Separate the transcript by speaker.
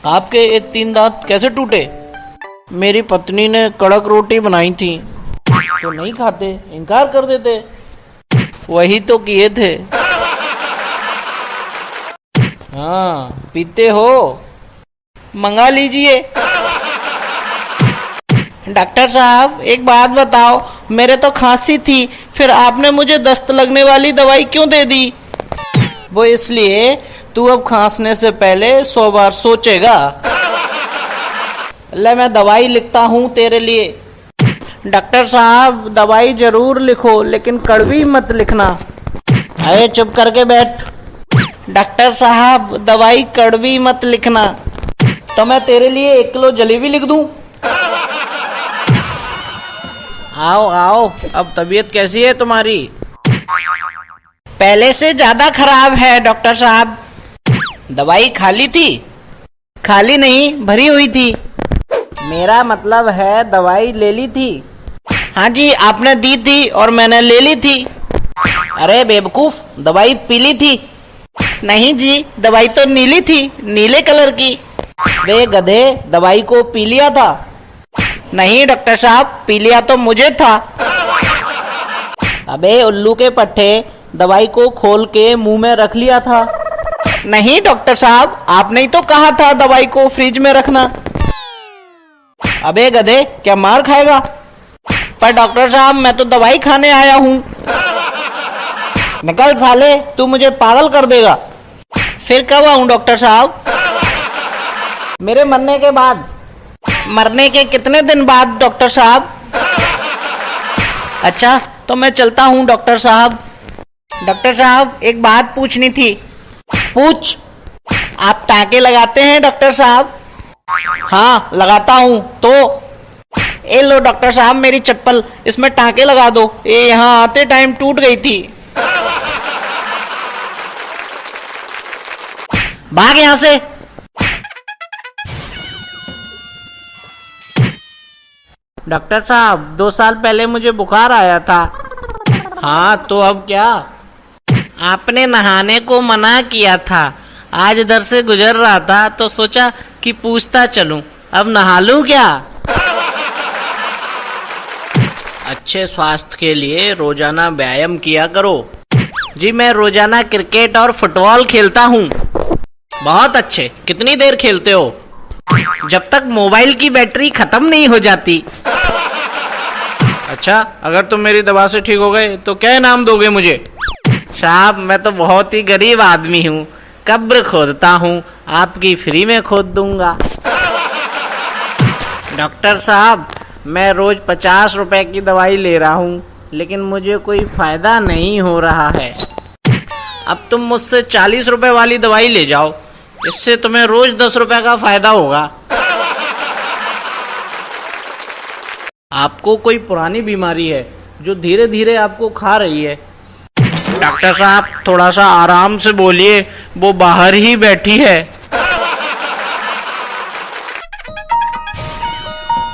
Speaker 1: आपके ये 3 दांत कैसे टूटे? मेरी पत्नी ने कड़क रोटी बनाई थी तो नहीं खाते, इनकार कर देते। वही तो किए थे। हाँ, पीते हो? मंगा लीजिए। डॉक्टर साहब एक बात बताओ, मेरे तो खांसी थी, फिर आपने मुझे दस्त लगने वाली दवाई क्यों दे दी? वो इसलिए, तू अब खांसने से पहले 100 बार सोचेगा। ले मैं दवाई लिखता हूँ तेरे लिए। डॉक्टर साहब दवाई जरूर लिखो, लेकिन कड़वी मत लिखना। अरे चुप करके बैठ। डॉक्टर साहब दवाई कड़वी मत लिखना। तो मैं तेरे लिए 1 किलो जलेबी लिख दूं? आओ आओ, अब तबीयत कैसी है तुम्हारी? पहले से ज्यादा खराब है डॉक्टर साहब। दवाई खाली थी? खाली नहीं, भरी हुई थी। मेरा मतलब है दवाई ले ली थी। हाँ जी, आपने दी थी और मैंने ले ली थी। अरे बेवकूफ, दवाई पीली थी? नहीं जी, दवाई तो नीली थी, नीले कलर की। बे गधे, दवाई को पी लिया था? नहीं डॉक्टर साहब, पी लिया तो मुझे था। अबे उल्लू के पट्टे, दवाई को खोल के मुंह में रख लिया था। नहीं डॉक्टर साहब, आपने ही तो कहा था दवाई को फ्रिज में रखना। अबे गधे, क्या मार खाएगा? पर डॉक्टर साहब मैं तो दवाई खाने आया हूँ। निकल साले, तू मुझे पागल कर देगा। फिर कब आऊं डॉक्टर साहब? मेरे मरने के बाद। मरने के कितने दिन बाद डॉक्टर साहब? अच्छा, तो मैं चलता हूँ डॉक्टर साहब। डॉक्टर साहब एक बात पूछनी थी। पूछ। आप टाँके लगाते हैं डॉक्टर साहब? हाँ लगाता हूँ। तो ए लो डॉक्टर साहब मेरी चप्पल, इसमें टाँके लगा दो। ये यहाँ आते टाइम टूट गई थी। भाग यहाँ से। डॉक्टर साहब 2 साल पहले मुझे बुखार आया था। हाँ तो अब क्या? आपने नहाने को मना किया था। आज इधर से गुजर रहा था तो सोचा कि पूछता चलूं, अब नहा लूं क्या? अच्छे स्वास्थ्य के लिए रोजाना व्यायाम किया करो। जी मैं रोजाना क्रिकेट और फुटबॉल खेलता हूँ। बहुत अच्छे। कितनी देर खेलते हो? जब तक मोबाइल की बैटरी खत्म नहीं हो जाती। अच्छा, अगर तुम मेरी दवा से ठीक हो गए तो क्या इनाम दोगे मुझे? साहब मैं तो बहुत ही गरीब आदमी हूँ, कब्र खोदता हूँ, आपकी फ्री में खोद दूंगा। डॉक्टर साहब मैं रोज 50 रुपए की दवाई ले रहा हूँ, लेकिन मुझे कोई फायदा नहीं हो रहा है। अब तुम मुझसे 40 रुपए वाली दवाई ले जाओ, इससे तुम्हें रोज 10 रुपए का फायदा होगा। आपको कोई पुरानी बीमारी है जो धीरे धीरे आपको खा रही है। डॉक्टर साहब थोड़ा सा आराम से बोलिए, वो बाहर ही बैठी है।